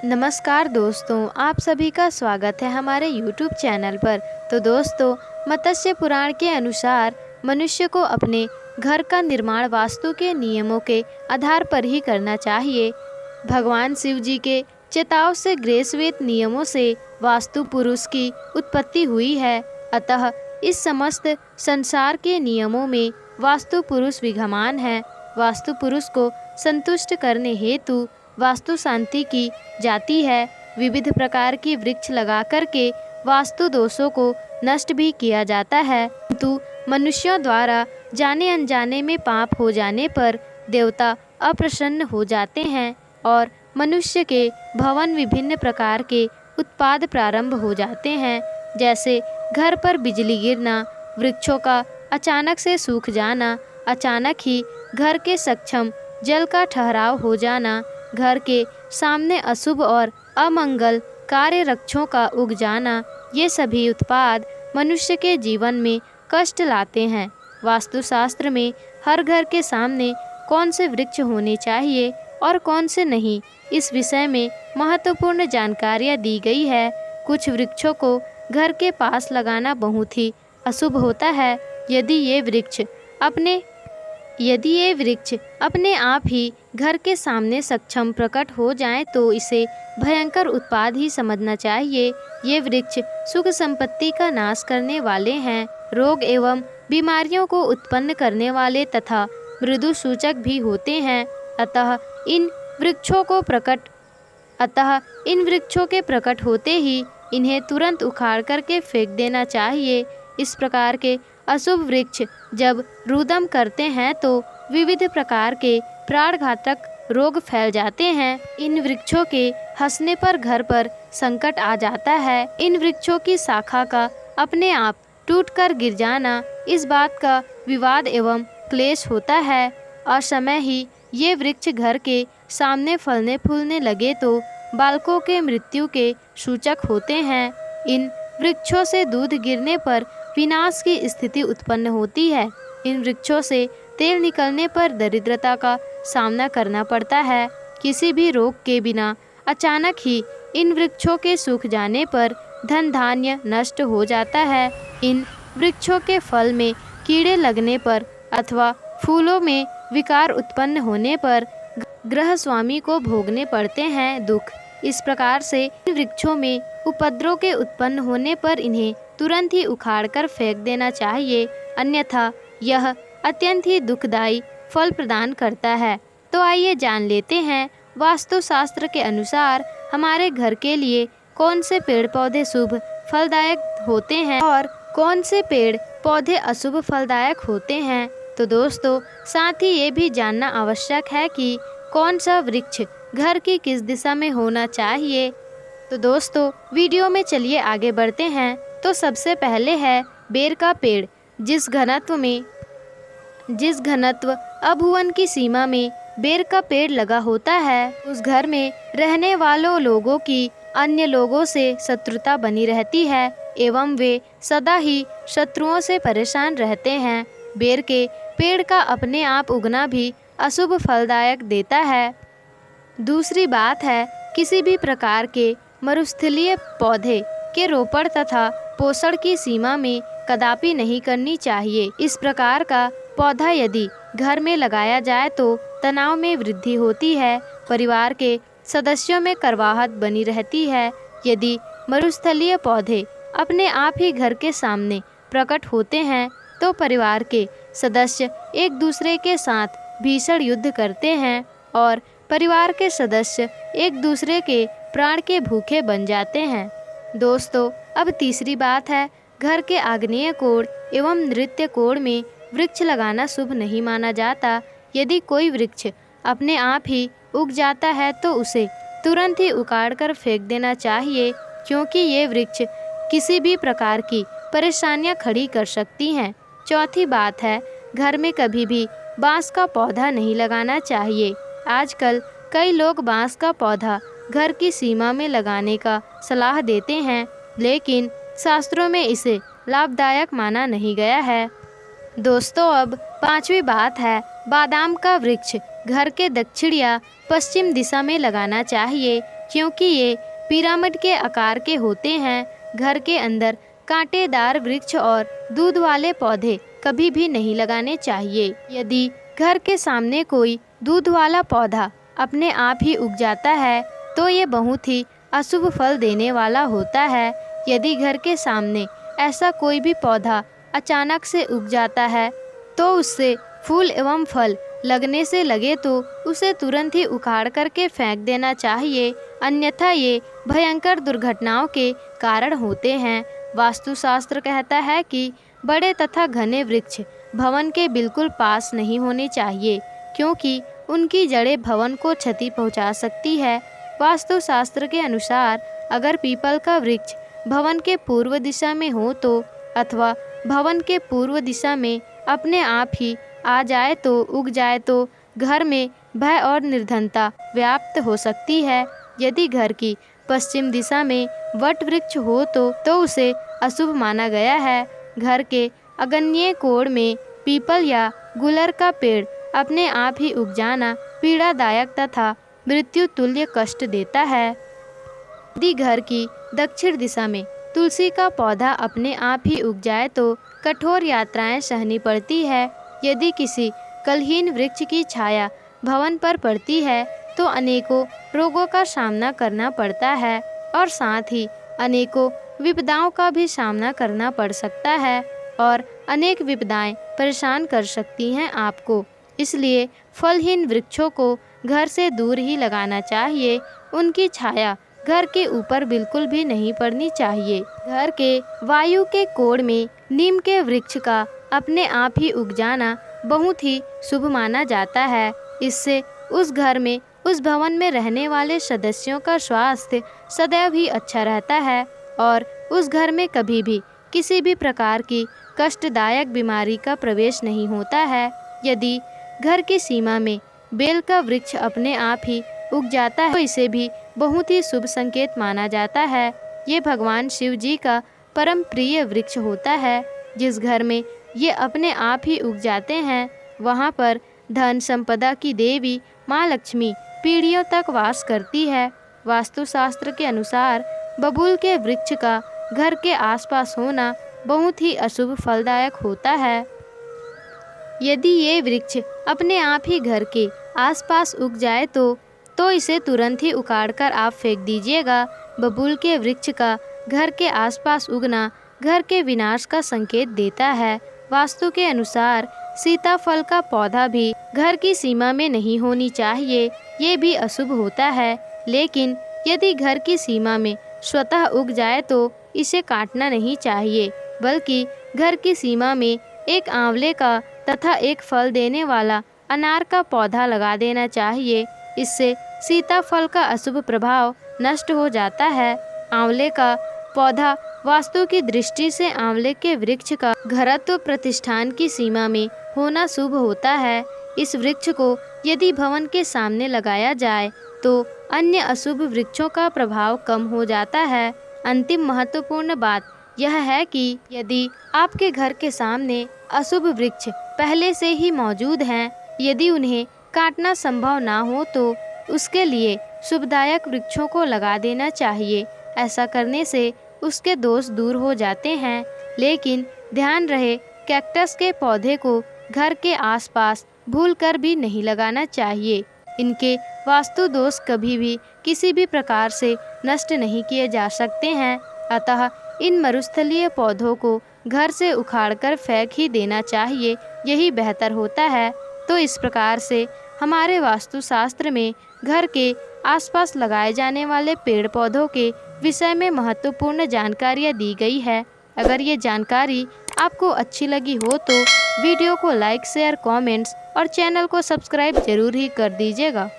नमस्कार दोस्तों, आप सभी का स्वागत है हमारे YouTube चैनल पर। तो दोस्तों, मत्स्य पुराण के अनुसार मनुष्य को अपने घर का निर्माण वास्तु के नियमों के आधार पर ही करना चाहिए। भगवान शिव जी के चेताव से ग्रेसवेद नियमों से वास्तु पुरुष की उत्पत्ति हुई है। अतः इस समस्त संसार के नियमों में वास्तु पुरुष विद्यमान है। वास्तु पुरुष को संतुष्ट करने हेतु वास्तु शांति की जाती है। विविध प्रकार की वृक्ष लगा करके वास्तु दोषों को नष्ट भी किया जाता है, किंतु मनुष्यों द्वारा जाने अनजाने में पाप हो जाने पर देवता अप्रसन्न हो जाते हैं और मनुष्य के भवन विभिन्न प्रकार के उत्पाद प्रारंभ हो जाते हैं, जैसे घर पर बिजली गिरना, वृक्षों का अचानक से सूख जाना, अचानक ही घर के सक्षम जल का ठहराव हो जाना, घर के सामने अशुभ और अमंगल कार्य वृक्षों का उग जाना। ये सभी उत्पाद मनुष्य के जीवन में कष्ट लाते हैं। वास्तुशास्त्र में हर घर के सामने कौन से वृक्ष होने चाहिए और कौन से नहीं, इस विषय में महत्वपूर्ण जानकारियाँ दी गई है। कुछ वृक्षों को घर के पास लगाना बहुत ही अशुभ होता है। यदि ये वृक्ष अपने आप ही घर के सामने सक्षम प्रकट हो जाएं तो इसे भयंकर उत्पाद ही समझना चाहिए। ये वृक्ष सुख संपत्ति का नाश करने वाले हैं, रोग एवं बीमारियों को उत्पन्न करने वाले तथा मृदु सूचक भी होते हैं। अतः इन वृक्षों के प्रकट होते ही इन्हें तुरंत उखाड़ करके फेंक देना चाहिए। इस प्रकार के अशुभ वृक्ष जब रुदन करते हैं तो विविध प्रकार के प्राणघातक रोग फैल जाते हैं। इन वृक्षों के हंसने पर घर पर संकट आ जाता है। इन वृक्षों की शाखा का अपने आप टूटकर गिर जाना, इस बात का विवाद एवं क्लेश होता है। असमय ही ये वृक्ष घर के सामने फलने फूलने लगे तो बालकों के मृत्यु के सूचक होते हैं। इन वृक्षों से दूध गिरने पर विनाश की स्थिति उत्पन्न होती है। इन वृक्षों से तेल निकलने पर दरिद्रता का सामना करना पड़ता है। किसी भी रोग के बिना अचानक ही इन वृक्षों के सूख जाने पर धन धान्य नष्ट हो जाता है। इन वृक्षों के फल में कीड़े लगने पर अथवा फूलों में विकार उत्पन्न होने पर गृह स्वामी को भोगने पड़ते हैं दुख। इस प्रकार से इन वृक्षों में उपद्रव के उत्पन्न होने पर इन्हें तुरंत ही उखाड़कर फेंक देना चाहिए, अन्यथा यह अत्यंत ही दुखदायी फल प्रदान करता है। तो आइए जान लेते हैं वास्तुशास्त्र के अनुसार हमारे घर के लिए कौन से पेड़ पौधे शुभ फलदायक होते हैं और कौन से पेड़ पौधे अशुभ फलदायक होते हैं। तो दोस्तों, साथ ही ये भी जानना आवश्यक है कि कौन सा वृक्ष घर की किस दिशा में होना चाहिए। तो दोस्तों, वीडियो में चलिए आगे बढ़ते हैं। तो सबसे पहले है बेर का पेड़। जिस घनत्व अभुवन की सीमा में बेर का पेड़ लगा होता है, उस घर में रहने वालों लोगों की अन्य लोगों से शत्रुता बनी रहती है एवं वे सदा ही शत्रुओं से परेशान रहते हैं। बेर के पेड़ का अपने आप उगना भी अशुभ फलदायक देता है। दूसरी बात है, किसी भी प्रकार के मरुस्थलीय पौधे के रोपण तथा पोषण की सीमा में कदापि नहीं करनी चाहिए। इस प्रकार का पौधा यदि घर में लगाया जाए तो तनाव में वृद्धि होती है, परिवार के सदस्यों में करवाहट बनी रहती है। यदि मरुस्थलीय पौधे अपने आप ही घर के सामने प्रकट होते हैं तो परिवार के सदस्य एक दूसरे के साथ भीषण युद्ध करते हैं और परिवार के सदस्य एक दूसरे के प्राण के भूखे बन जाते हैं। दोस्तों, अब तीसरी बात है, घर के आग्नेय कोण एवं नृत्य कोण में वृक्ष लगाना शुभ नहीं माना जाता। यदि कोई वृक्ष अपने आप ही उग जाता है तो उसे तुरंत ही उखाड़ कर फेंक देना चाहिए, क्योंकि ये वृक्ष किसी भी प्रकार की परेशानियां खड़ी कर सकती हैं। चौथी बात है, घर में कभी भी बांस का पौधा नहीं लगाना चाहिए। आजकल कई लोग बांस का पौधा घर की सीमा में लगाने का सलाह देते हैं, लेकिन शास्त्रों में इसे लाभदायक माना नहीं गया है। दोस्तों, अब पांचवी बात है, बादाम का वृक्ष घर के दक्षिण या पश्चिम दिशा में लगाना चाहिए। क्योंकि ये पिरामिड के आकार के होते हैं। घर के अंदर कांटेदार वृक्ष और दूध वाले पौधे कभी भी नहीं लगाने चाहिए। यदि घर के सामने कोई दूध वाला पौधा अपने आप ही उग जाता है तो ये बहुत ही अशुभ फल देने वाला होता है। यदि घर के सामने ऐसा कोई भी पौधा अचानक से उग जाता है तो उससे फूल एवं फल लगने से लगे तो उसे तुरंत ही उखाड़ करके फेंक देना चाहिए, अन्यथा ये भयंकर दुर्घटनाओं के कारण होते हैं। वास्तुशास्त्र कहता है कि बड़े तथा घने वृक्ष भवन के बिल्कुल पास नहीं होने चाहिए, क्योंकि उनकी जड़ें भवन को क्षति पहुंचा सकती है। वास्तुशास्त्र के अनुसार अगर पीपल का वृक्ष भवन के पूर्व दिशा में हो तो अथवा भवन के पूर्व दिशा में अपने आप ही आ जाए तो उग जाए तो घर में भय और निर्धनता व्याप्त हो सकती है। यदि घर की पश्चिम दिशा में वट वृक्ष हो तो उसे अशुभ माना गया है। घर के आग्नेय कोण में पीपल या गुलर का पेड़ अपने आप ही उग जाना पीड़ादायक तथा मृत्यु तुल्य कष्ट देता है। यदि घर की दक्षिण दिशा में तुलसी का पौधा अपने आप ही उग जाए तो कठोर यात्राएं सहनी पड़ती है। यदि किसी कलहीन वृक्ष की छाया भवन पर पड़ती है तो अनेकों रोगों का सामना करना पड़ता है और साथ ही अनेकों विपदाओं का भी सामना करना पड़ सकता है और अनेक विपदाएं परेशान कर सकती हैं आपको। इसलिए फलहीन वृक्षों को घर से दूर ही लगाना चाहिए। उनकी छाया घर के ऊपर बिल्कुल भी नहीं पड़नी चाहिए। घर के वायु के कोण में नीम के वृक्ष का अपने आप ही उग जाना बहुत ही शुभ माना जाता है। इससे उस घर में उस भवन में रहने वाले सदस्यों का स्वास्थ्य सदैव ही अच्छा रहता है और उस घर में कभी भी किसी भी प्रकार की कष्टदायक बीमारी का प्रवेश नहीं होता है। यदि घर की सीमा में बेल का वृक्ष अपने आप ही उग जाता है तो इसे भी बहुत ही शुभ संकेत माना जाता है। ये भगवान शिव जी का परम प्रिय वृक्ष होता है। जिस घर में ये अपने आप ही उग जाते हैं वहाँ पर धन संपदा की देवी माँ लक्ष्मी पीढ़ियों तक वास करती है। वास्तुशास्त्र के अनुसार बबूल के वृक्ष का घर के आसपास होना बहुत ही अशुभ फलदायक होता है। यदि ये वृक्ष अपने आप ही घर के आसपास उग जाए तो इसे तुरंत ही उखाड़कर आप फेंक दीजिएगा। बबूल के वृक्ष का घर के आसपास उगना घर के विनाश का संकेत देता है। वास्तु के अनुसार सीताफल का पौधा भी घर की सीमा में नहीं होनी चाहिए, ये भी अशुभ होता है। लेकिन यदि घर की सीमा में स्वतः उग जाए तो इसे काटना नहीं चाहिए, बल्कि घर की सीमा में एक आंवले का तथा एक फल देने वाला अनार का पौधा लगा देना चाहिए। इससे सीताफल का अशुभ प्रभाव नष्ट हो जाता है। आंवले का पौधा वास्तु की दृष्टि से आंवले के वृक्ष का घरत्व प्रतिष्ठान की सीमा में होना शुभ होता है। इस वृक्ष को यदि भवन के सामने लगाया जाए तो अन्य अशुभ वृक्षों का प्रभाव कम हो जाता है। अंतिम महत्वपूर्ण बात यह है कि यदि आपके घर के सामने अशुभ वृक्ष पहले से ही मौजूद हैं, यदि उन्हें काटना संभव ना हो तो उसके लिए शुभदायक वृक्षों को लगा देना चाहिए। ऐसा करने से उसके दोष दूर हो जाते हैं। लेकिन ध्यान रहे, कैक्टस के पौधे को घर के आसपास भूलकर भी नहीं लगाना चाहिए। इनके वास्तु दोष कभी भी किसी भी प्रकार से नष्ट नहीं किए जा सकते हैं, अतः इन मरुस्थलीय पौधों को घर से उखाड़कर फेंक ही देना चाहिए, यही बेहतर होता है। तो इस प्रकार से हमारे वास्तुशास्त्र में घर के आसपास लगाए जाने वाले पेड़ पौधों के विषय में महत्वपूर्ण जानकारियाँ दी गई है। अगर ये जानकारी आपको अच्छी लगी हो तो वीडियो को लाइक, शेयर, कमेंट्स और चैनल को सब्सक्राइब जरूर ही कर दीजिएगा।